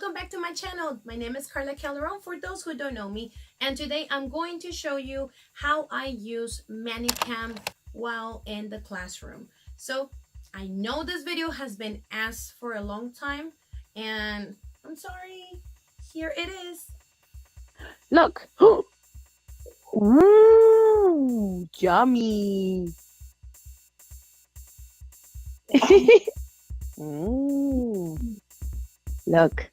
Welcome back to my channel. My name is Carla Calderon for those who don't know me, and today I'm going to show you how I use manycam while in the classroom. So I know this video has been asked for a long time, and I'm sorry, here it is. Look. Mmm, yummy. Look.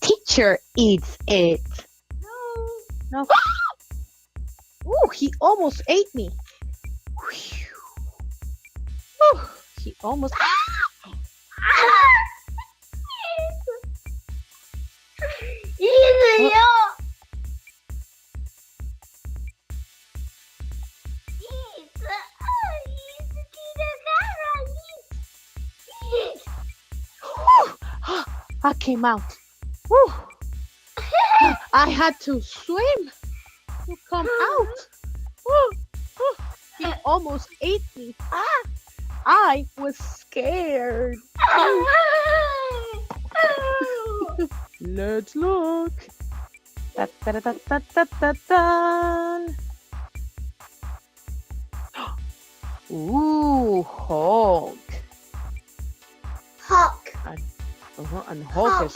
Teacher eats it. No. Oh, he almost ate me. Oh, he almost. I came out. Whew. I had to swim to come out. He almost ate me. I was scared. Let's look. Da, da, da, da, da, da, da. Ooh, Hulk. And Hulk is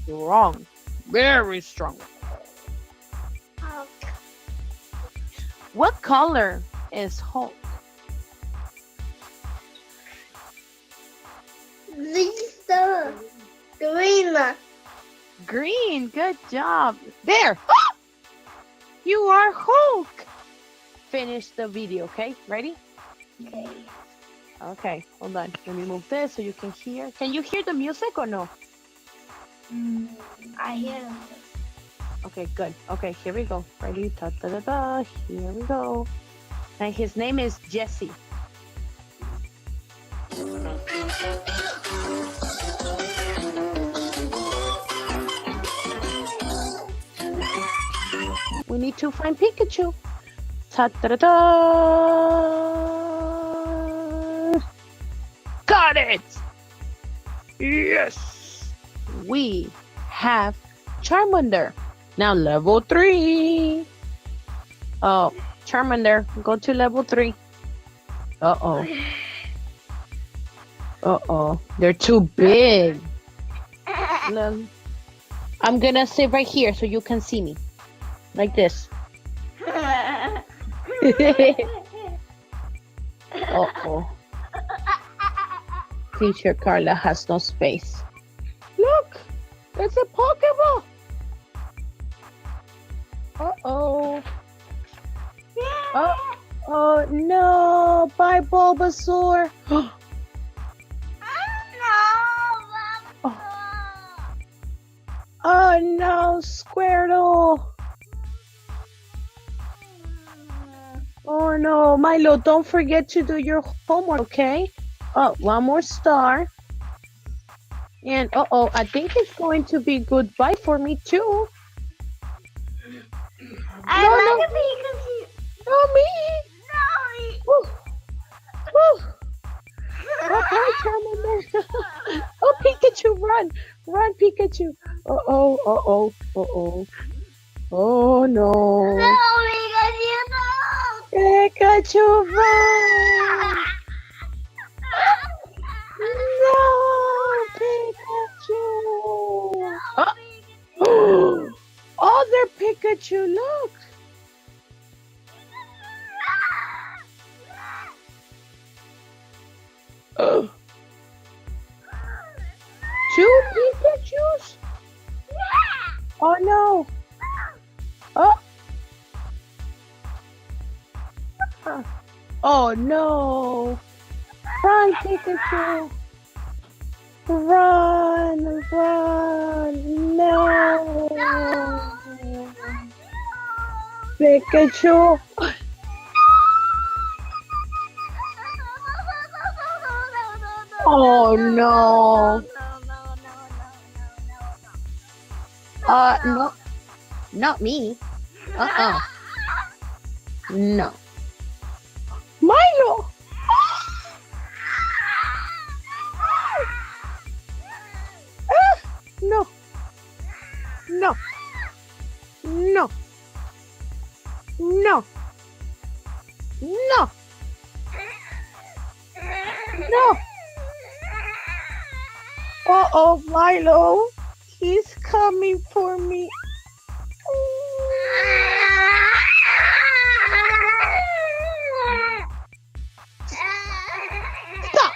strong. Very strong. What color is Hulk? Lisa. Green. Green. Good job. There. You are Hulk. Finish the video, okay? Ready? Okay. Okay, hold on. Let me move this so you can hear. Can you hear the music or no? I hear. Okay, good. Okay, here we go. Ready? Da, da, da, da. Here we go. And his name is Jesse. We need to find Pikachu. Da, da, da, da. Got it! Yes! We have Charmander. Now level 3. Oh, Charmander, go to level 3. Uh-oh. Uh-oh. They're too big. I'm gonna sit right here so you can see me. Like this. Uh-oh. Teacher Carla has no space. Look! It's a Pokeball! Uh-oh. Oh no! Bye, Bulbasaur! Oh no, Squirtle! Oh no, Milo, don't forget to do your homework, okay? Oh, one more star. And uh-oh, I think it's going to be goodbye for me too. I like Pikachu. No, me. No. Woo. Woo. Okay, Charmander. Oh, Pikachu, run. Run, Pikachu. Uh-oh, uh-oh, uh-oh. Oh, no. No, Pikachu, no. Pikachu, run. No, Pikachu. Other Pikachu, look. Two Pikachus? Oh no. Oh no. Run, Pikachu. Run, run. No. Pikachu. Oh no. No. Not me. No. No. No. No. No. No. No. Uh-oh, Milo. He's coming for me. Stop.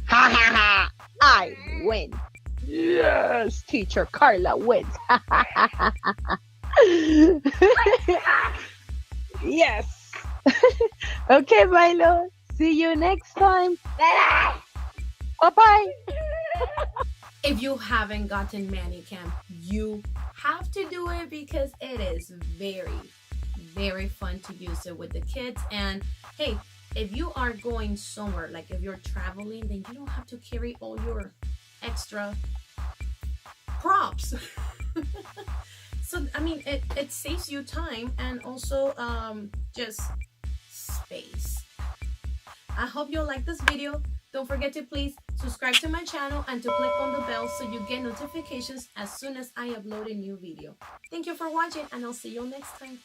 Ha ha ha. I win. Yes, teacher Carla wins. Yes. Okay, Milo. See you next time. Bye-bye. If you haven't gotten manycam, you have to do it because it is very, very fun to use it with the kids. And hey, if you are going somewhere, like if you're traveling, then you don't have to carry all your extra props. So I mean, it saves you time and also just space. I hope you like this video. Don't forget to please subscribe to my channel and to click on the bell so you get notifications as soon as I upload a new video. Thank you for watching, and I'll see you next time.